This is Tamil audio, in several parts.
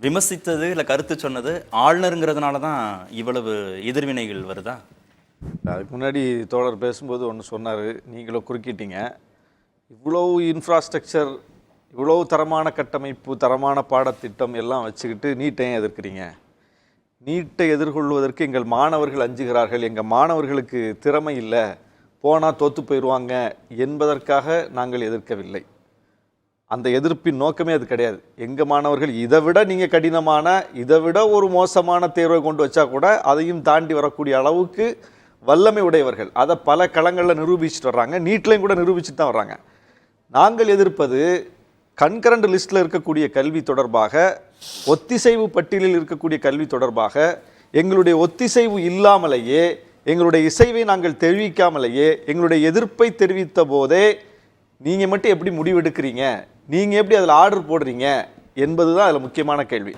விமர்சித்தது இல்லை கருத்து சொன்னது ஆளுநருங்கிறதுனால தான் இவ்வளவு எதிர்வினைகள் வருதா? அதுக்கு முன்னாடி தோழர் பேசும்போது ஒன்று சொன்னார், நீங்களும் குறுக்கிட்டீங்க. இவ்வளவு இன்ஃப்ராஸ்ட்ரக்சர், இவ்வளவு தரமான கட்டமைப்பு, தரமான பாடத்திட்டம் எல்லாம் வச்சுக்கிட்டு நீட்டையும் எதிர்க்கிறீங்க. நீட்டை எதிர்கொள்வதற்கு எங்கள் மாணவர்கள் அஞ்சுகிறார்கள், எங்கள் மாணவர்களுக்கு திறமை இல்லை, போனால் தோற்று போயிடுவாங்க என்பதற்காக நாங்கள் எதிர்க்கவில்லை. அந்த எதிர்ப்பின் நோக்கமே அது கிடையாது. எங்கள் மாணவர்கள் இதை விட நீங்கள் கடினமான, இதை விட ஒரு மோசமான தேர்வை கொண்டு வச்சா கூட அதையும் தாண்டி வரக்கூடிய அளவுக்கு வல்லமை உடையவர்கள். அதை பல களங்களில் நிரூபிச்சுட்டு வர்றாங்க, நீட்லையும் கூட நிரூபிச்சுட்டு தான் வர்றாங்க. நாங்கள் எதிர்ப்பது கன்கரண்ட் லிஸ்ட்டில் இருக்கக்கூடிய கல்வி தொடர்பாக, ஒத்திசைவு பட்டியலில் இருக்கக்கூடிய கல்வி தொடர்பாக எங்களுடைய ஒத்திசைவு இல்லாமலேயே, எங்களுடைய இசைவை நாங்கள் தெரிவிக்காமலேயே, எங்களுடைய எதிர்ப்பை தெரிவித்த போதே நீங்கள் மட்டும் எப்படி முடிவெடுக்கிறீங்க, நீங்கள் எப்படி அதில் ஆர்டர் போடுறீங்க என்பது தான் அதில் முக்கியமான கேள்வி.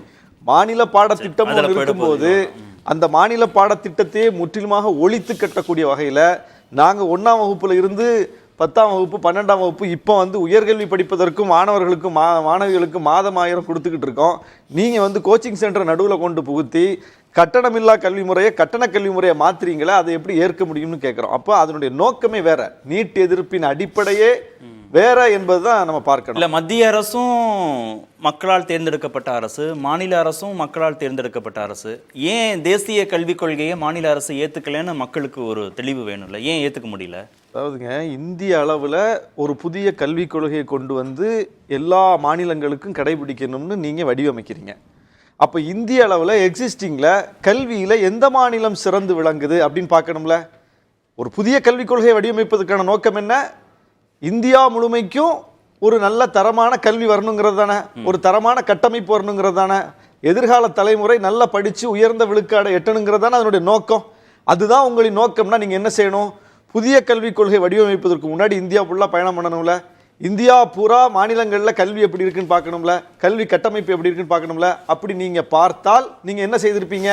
மாநில பாடத்திட்டம் இருக்கும்போது அந்த மாநில பாடத்திட்டத்தையே முற்றிலுமாக ஒழித்து கட்டக்கூடிய வகையில் நாங்கள் 1ஆம் வகுப்பில் இருந்து 10ஆம் வகுப்பு 12ஆம் வகுப்பு இப்போ உயர்கல்வி படிப்பதற்கும் மாணவிகளுக்கும் மாதம் 1000 கொடுத்துக்கிட்டு இருக்கோம். நீங்கள் கோச்சிங் சென்டர் நடுவில் கொண்டு புகுத்தி கட்டணமில்லா கல்வி முறையை கட்டண கல்வி முறையை மாற்றுறீங்களே, அதை எப்படி ஏற்க முடியும்னு கேட்குறோம். அப்போ அதனுடைய நோக்கமே வேற, நீட் எதிர்ப்பின் அடிப்படையே வேற என்பது தான் நம்ம பார்க்கணும். இல்லை, மத்திய அரசும் மக்களால் தேர்ந்தெடுக்கப்பட்ட அரசு, மாநில அரசும் மக்களால் தேர்ந்தெடுக்கப்பட்ட அரசு, ஏன் தேசிய கல்விக் கொள்கையை மாநில அரசு ஏற்றுக்கலன்னு மக்களுக்கு ஒரு தெளிவு வேணும்ல, ஏன் ஏற்றுக்க முடியல? அதாவதுங்க, இந்திய அளவில் ஒரு புதிய கல்விக் கொள்கையை கொண்டு எல்லா மாநிலங்களுக்கும் கடைபிடிக்கணும்னு நீங்கள் வடிவமைக்கிறீங்க. அப்போ இந்திய அளவில் எக்ஸிஸ்டிங்கில் கல்வியில் எந்த மாநிலம் சிறந்து விளங்குது அப்படின்னு பார்க்கணும்ல. ஒரு புதிய கல்விக் கொள்கையை வடிவமைப்பதற்கான நோக்கம் என்ன? இந்தியா முழுமைக்கும் ஒரு நல்ல தரமான கல்வி வரணுங்கிறது தானே, ஒரு தரமான கட்டமைப்பு வரணுங்கிறது தானே, எதிர்கால தலைமுறை நல்லா படித்து உயர்ந்த விழுக்காடை எட்டணுங்கிறது தானே அதனுடைய நோக்கம். அதுதான் உங்களின் நோக்கம்னா நீங்கள் என்ன செய்யணும்? புதிய கல்விக் கொள்கை வடிவமைப்பதற்கு முன்னாடி இந்தியா ஃபுல்லாக பயணம் பண்ணணும்ல. இந்தியா பூரா மாநிலங்களில் கல்வி எப்படி இருக்குன்னு பார்க்கணும்ல, கல்வி கட்டமைப்பு எப்படி இருக்குன்னு பார்க்கணும்ல. அப்படி நீங்கள் பார்த்தால் நீங்கள் என்ன செய்திருப்பீங்க?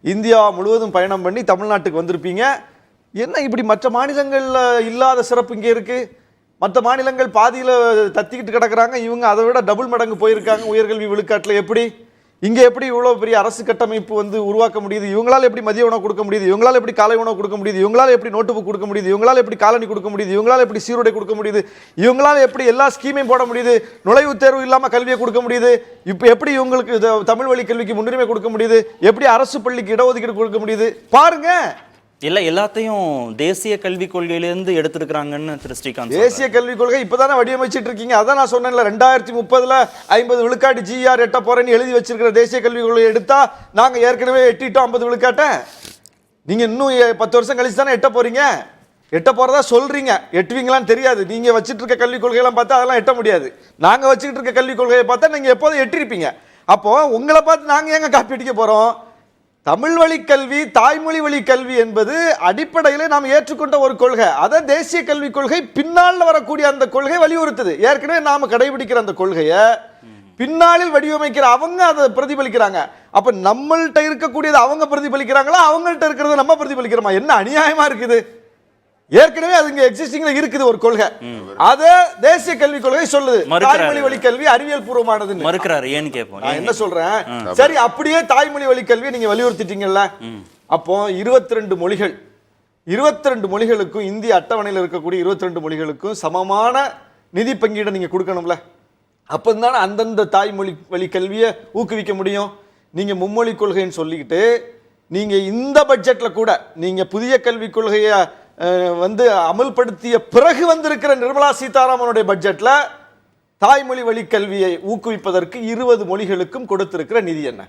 இந்தியா முழுவதும் பயணம் பண்ணி தமிழ்நாட்டுக்கு வந்திருப்பீங்க. என்ன இப்படி மற்ற மாநிலங்களில் இல்லாத சிறப்பு இங்கே இருக்குது? மற்ற மாநிலங்கள் பாதியில் தத்திக்கிட்டு கிடக்கிறாங்க, இவங்க அதை விட டபுள் மடங்கு போயிருக்காங்க உயர்கல்வி விழுக்காட்டில். எப்படி இங்கே எப்படி இவ்வளோ பெரிய அரசு கட்டமைப்பு உருவாக்க முடியுது? இவங்களால் எப்படி மதிய உணவு கொடுக்க முடியுது? இவங்களால் எப்படி காலை உணவு கொடுக்க முடியுது? இவங்களால் எப்படி நோட்டு புக் கொடுக்க முடியுது? இவங்களால் எப்படி காலனி கொடுக்க முடியுது? இவங்களால் எப்படி சீருடை கொடுக்க முடியுது? இவங்களால் எப்படி எல்லா ஸ்கீமையும் போட முடியுது? நுழைவுத் தேர்வு இல்லாமல் கல்வியை கொடுக்க முடியுது? இப்போ எப்படி இவங்களுக்கு தமிழ் வழி கல்விக்கு முன்னுரிமை கொடுக்க முடியுது? எப்படி அரசு பள்ளிக்கு இடஒதுக்கீடு கொடுக்க முடியுது? பாருங்க. இல்லை, எல்லாத்தையும் தேசிய கல்விக் கொள்கையிலேருந்து எடுத்துருக்காங்கன்னு திரு ஸ்ரீகாந்த். தேசிய கல்விக் கொள்கை இப்போதானே வடிவமைச்சிட்டு இருக்கீங்க. அதான் நான் சொன்னேன்ல, 2030 50 விழுக்காடு GR எட்ட போறேன்னு எழுதி வச்சிருக்கிற தேசிய கல்விக் கொள்கையை எடுத்தா நாங்கள் ஏற்கனவே எட்டிட்டோம் 50 விழுக்காட்டை. நீங்கள் இன்னும் 10 வருஷம் கழிச்சு தானே எட்ட போறீங்க. எட்ட போறதா சொல்றீங்க, எட்டுவீங்களான்னு தெரியாது. நீங்க வச்சுட்டு இருக்க கல்விக் கொள்கையெல்லாம் பார்த்தா அதெல்லாம் எட்ட முடியாது. நாங்கள் வச்சுக்கிட்டு இருக்க கல்விக் கொள்கையை பார்த்தா நீங்கள் எப்போதும் எட்டிருப்பீங்க. அப்போ உங்களை பார்த்து நாங்கள் ஏங்க காப்பி அடிக்க போறோம்? தமிழ் வழி கல்வி, தாய்மொழி வழி கல்வி என்பது அடிப்படையில் நாம் ஏற்றுக்கொண்ட ஒரு கொள்கை. அதை தேசிய கல்விக் கொள்கை பின்னால் வரக்கூடிய அந்த கொள்கை வலியுறுத்துது. ஏற்கனவே நாம கடைபிடிக்கிற அந்த கொள்கையை பின்னாளில் வடிவமைக்கிற அவங்க அதை பிரதிபலிக்கிறாங்க. அப்ப நம்மள்கிட்ட இருக்கக்கூடியது அவங்க பிரதிபலிக்கிறாங்களா, அவங்கள்ட்ட இருக்கிறது நம்ம பிரதிபலிக்கிறோமா? என்ன அநியாயமா இருக்குது? ஏற்கனவே அது இங்க எக்ஸிஸ்டிங்ல இருக்குது ஒரு கொள்கை. அத தேசிய கல்விக் கொள்கை சொல்லுது தாய்மொழி வழி கல்வி அறிவியல் பூர்வமானது. மறுக்கிறாரு, ஏன்னு கேட்போம். நான் என்ன சொல்றேன், சரி அப்படியே தாய்மொழி வழி கல்வியை நீங்க வலியுறுத்திட்டீங்கல்ல, அப்போ 22 மொழிகள், 22 மொழிகளுக்கும் இந்திய அட்டவணையில் இருக்கக்கூடிய 22 மொழிகளுக்கும் சமமான நிதி பங்கீடு நீங்க கொடுக்கணும்ல. அப்பதானே அந்தந்த தாய்மொழி வழி கல்வியை ஊக்குவிக்க முடியும். நீங்க மும்மொழி கொள்கைன்னு சொல்லிக்கிட்டு நீங்க இந்த பட்ஜெட்ல கூட நீங்க புதிய கல்விக் கொள்கையை அமல்படுத்திய பிறகு வந்திருக்கிற நிர்மலா சீதாராமனுடைய பட்ஜெட்ல தாய்மொழி வழி கல்வியை ஊக்குவிப்பதற்கு 20 மொழிகளுக்கும் கொடுத்திருக்கிற நிதி என்ன?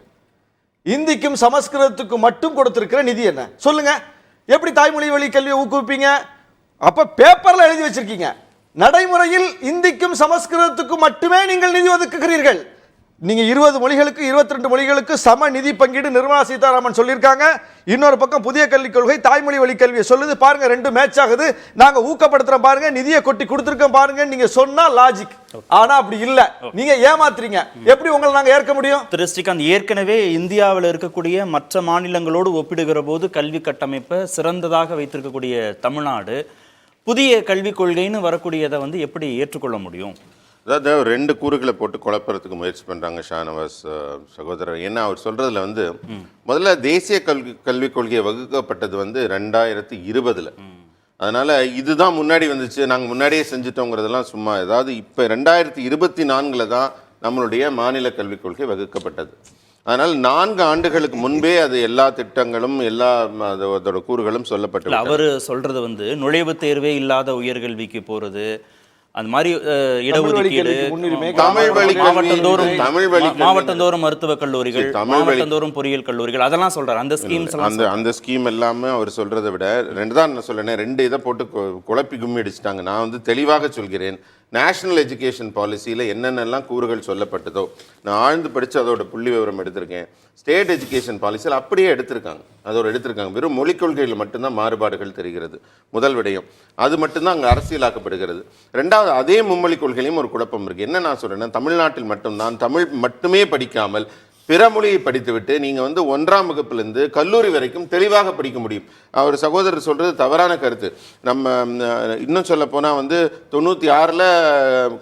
இந்திக்கும் சமஸ்கிருதத்துக்கும் மட்டும் கொடுத்திருக்கிற நிதி என்ன? சொல்லுங்க. எப்படி தாய்மொழி வழி கல்வியை ஊக்குவிப்பீங்க? அப்ப பேப்பர்ல எழுதி வச்சிருக்கீங்க, நடைமுறையில் இந்திக்கும் சமஸ்கிருதத்துக்கும் மட்டுமே நீங்கள் நிதி ஒதுக்குகிறீர்கள். நீங்க 20 மொழிகளுக்கு 22 மொழிகளுக்கு சம நிதி பங்கீடு நிர்மலா சீதாராமன் சொல்லியிருக்காங்க. இன்னொரு பக்கம் புதிய கல்விக் கொள்கை தாய்மொழி வழி கல்வியை சொல்லுது. பாருங்க, ரெண்டு மேட்ச் ஆகுது. நாங்க ஊக்கப்படுத்துறோம் பாருங்க, நிதியை கொட்டி கொடுத்துருக்கோம் பாருங்க. நீங்க சொன்னா லாஜிக், ஆனா அப்படி இல்ல. நீங்க ஏமாத்துறீங்க. எப்படி உங்களை நாங்க ஏற்க முடியும்? திரு ஸ்ரீகாந்த், ஏற்கனவே இந்தியாவில் இருக்கக்கூடிய மற்ற மாநிலங்களோடு ஒப்பிடுகிற போது கல்வி கட்டமைப்பை சிறந்ததாக வைத்திருக்கக்கூடிய தமிழ்நாடு புதிய கல்விக் கொள்கைன்னு வரக்கூடியதை எப்படி ஏற்றுக்கொள்ள முடியும்? அதாவது ரெண்டு கூறுகளை போட்டு குழப்பறதுக்கு முயற்சி பண்றாங்க ஷானவாஸ் சகோதரர். ஏன்னா அவர் சொல்றதுல வந்து முதல்ல தேசிய கல்விக் கொள்கை வகுக்கப்பட்டது வந்து 2020. அதனால இதுதான் முன்னாடி வந்துச்சு, நாங்கள் முன்னாடியே செஞ்சுட்டோங்கிறதெல்லாம் சும்மா. அதாவது இப்போ 2024 தான் நம்மளுடைய மாநில கல்விக் கொள்கை வகுக்கப்பட்டது. அதனால் 4 ஆண்டுகளுக்கு முன்பே அது எல்லா திட்டங்களும் எல்லா அதோட கூறுகளும் சொல்லப்பட்டு. அவர் சொல்றது வந்து நுழைவுத் தேர்வே இல்லாத உயர்கல்விக்கு போறது, அந்த மாதிரி இடஒதுக்கீடு, மாவட்டந்தோறும் மருத்துவக் கல்லூரிகள், மாவட்டந்தோறும் பொறியியல் கல்லூரிகள், அதெல்லாம் சொல்றாரு. அந்த ஸ்கீம்ஸ் அந்த ஸ்கீம் எல்லாமே அவர் சொல்றதை விட தான் நான் சொல்லேன், 2 இதை போட்டு குழப்பி கும்மி அடிச்சிட்டாங்க. நான் வந்து தெளிவாக சொல்கிறேன், நேஷனல் எஜுகேஷன் பாலிசியில் என்னென்னலாம் கூறுகள் சொல்லப்பட்டதோ நான் ஆழ்ந்து படித்து அதோட புள்ளி விவரம் எடுத்திருக்கேன். ஸ்டேட் எஜுகேஷன் பாலிசியில் அப்படியே எடுத்திருக்காங்க. வெறும் மொழிக் கொள்கையில் மட்டும்தான் மாறுபாடுகள் தெரிகிறது. முதல் விடயம் அது மட்டும்தான் அங்கே அரசியலாக்கப்படுகிறது. ரெண்டாவது, அதே மும்மொழி கொள்கையிலையும் ஒரு குழப்பம் இருக்குது. என்ன நான் சொல்கிறேன்னா, தமிழ்நாட்டில் மட்டும்தான் தமிழ் மட்டுமே படிக்காமல் பிற மொழியை படித்துவிட்டு நீங்கள் வந்து 1ஆம் வகுப்பிலிருந்து கல்லூரி வரைக்கும் தெளிவாக படிக்க முடியும். அவர் சகோதரர் சொல்கிறது தவறான கருத்து. நம்ம இன்னும் சொல்ல போனால் வந்து 96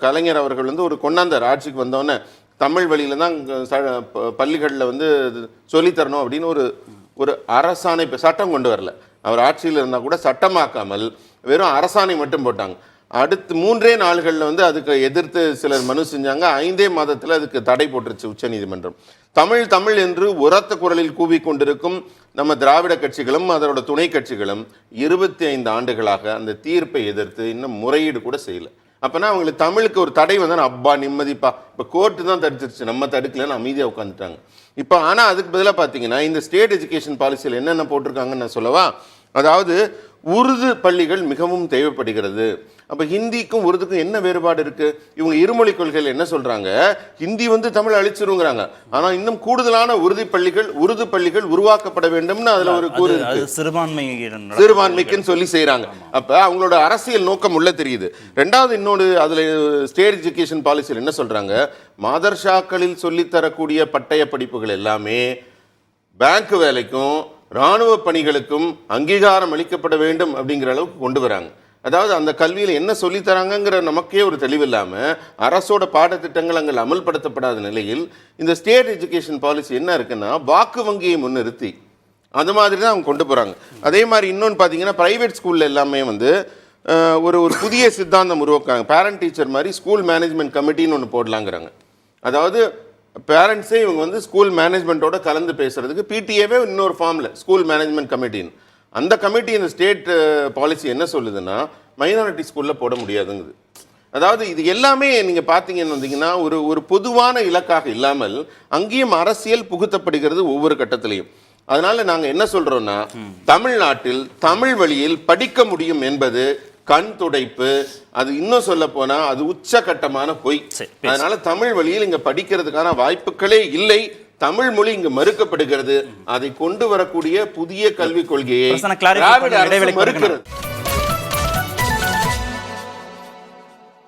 கலைஞர் அவர்கள் வந்து ஒரு கொண்டாந்தார், ஆட்சிக்கு வந்தோடனே தமிழ் வழியில் தான் பள்ளிகளில் வந்து சொல்லித்தரணும் அப்படின்னு ஒரு அரசாணை, இப்போ சட்டம் கொண்டு வரல. அவர் ஆட்சியில் இருந்தால் கூட சட்டமாக்காமல் வெறும் அரசாணை மட்டும் போட்டாங்க. அடுத்து 3 நாள்களில் வந்து அதுக்கு எதிர்த்து சிலர் மனு செஞ்சாங்க. 5 மாதத்தில் அதுக்கு தடை போட்டுருச்சு உச்சநீதிமன்றம். தமிழ் என்று உரத்த குரலில் கூவிக்கொண்டிருக்கும் நம்ம திராவிட கட்சிகளும் அதோட துணை கட்சிகளும் 25 ஆண்டுகளாக அந்த தீர்ப்பை எதிர்த்து இன்னும் முறையீடு கூட செய்யலை. அப்போனா அவங்களுக்கு தமிழுக்கு ஒரு தடை வந்தால் அப்பா நிம்மதிப்பா, இப்போ கோர்ட்டு தான் தடுத்துருச்சு, நம்ம தடுக்கலன்னு அமைதியாக உட்காந்துட்டாங்க. இப்போ ஆனால் அதுக்கு பதிலாக பார்த்தீங்கன்னா இந்த ஸ்டேட் எஜுகேஷன் பாலிசியில் என்னென்ன போட்டிருக்காங்கன்னு நான் சொல்லவா. அதாவது உருது பள்ளிகள் மிகவும் தேவைப்படுகிறது. அப்போ ஹிந்திக்கும் உருதுக்கும் என்ன வேறுபாடு இருக்கு? இவங்க இருமொழி கொள்கையில் என்ன சொல்றாங்க, ஹிந்தி வந்து தமிழ் அழிச்சிருங்கிறாங்க. ஆனா இன்னும் கூடுதலான உருது பள்ளிகள் உருவாக்கப்பட வேண்டும்னு அதுல ஒரு கூறு இருக்கு. சிறுபான்மைக்குன்னு சொல்லி செய்யறாங்க. அப்ப அவங்களோட அரசியல் நோக்கம் உள்ள தெரியுது. ரெண்டாவது, இன்னொரு அதுல ஸ்டேட் எஜுகேஷன் பாலிசியில் என்ன சொல்றாங்க, மதர்சாக்களில் சொல்லித்தரக்கூடிய பட்டய படிப்புகள் எல்லாமே பேங்க் வேலைக்கும் இராணுவ பணிகளுக்கும் அங்கீகாரம் அளிக்கப்பட வேண்டும் அப்படிங்கிற அளவுக்கு கொண்டு வராங்க. அதாவது அந்த கல்வியில் என்ன சொல்லித்தராங்கிற நமக்கே ஒரு தெளிவில்லாமல் அரசோட பாடத்திட்டங்கள் அங்கே அமல்படுத்தப்படாத நிலையில் இந்த ஸ்டேட் எஜுகேஷன் பாலிசி என்ன இருக்குன்னா, வாக்கு வங்கியை முன்னிறுத்தி அந்த மாதிரி தான் அவங்க கொண்டு போகிறாங்க. அதே மாதிரி இன்னொன்று பார்த்தீங்கன்னா, ப்ரைவேட் ஸ்கூலில் எல்லாமே வந்து ஒரு புதிய சித்தாந்தம் உருவாக்குறாங்க. பேரண்ட் டீச்சர் மாதிரி ஸ்கூல் மேனேஜ்மெண்ட் கமிட்டின்னு ஒன்று போடலாங்கிறாங்க. அதாவது பேரண்ட்ஸே இவங்க வந்து ஸ்கூல் மேனேஜ்மெண்ட்டோட கலந்து பேசுறதுக்கு பிடிஏவே இன்னொரு ஃபார்மில் ஸ்கூல் மேனேஜ்மெண்ட் கமிட்டின்னு அந்த கமிட்டி இந்த ஸ்டேட் பாலிசி என்ன சொல்லுதுன்னா, மைனாரிட்டி ஸ்கூலில் போட முடியாதுங்குது. அதாவது இது எல்லாமே நீங்கள் பார்த்தீங்கன்னு வந்தீங்கன்னா ஒரு பொதுவான இலக்காக இல்லாமல் அங்கேயும் அரசியல் புகுத்தப்படுகிறது ஒவ்வொரு கட்டத்திலையும். அதனால நாங்கள் என்ன சொல்றோம்னா, தமிழ்நாட்டில் தமிழ் வழியில் படிக்க முடியும் என்பது கண் துடைப்பு. அது இன்னும் சொல்ல போனா அது உச்சகட்டமான பொய். அதனால தமிழ் வழியில் இங்க படிக்கிறதுக்கான வாய்ப்புகளே இல்லை. தமிழ் மொழி இங்கு மறுக்கப்படுகிறது. அதை கொண்டு வரக்கூடிய புதிய கல்விக் கொள்கையை திராவிட அரசு மறுக்கிறது.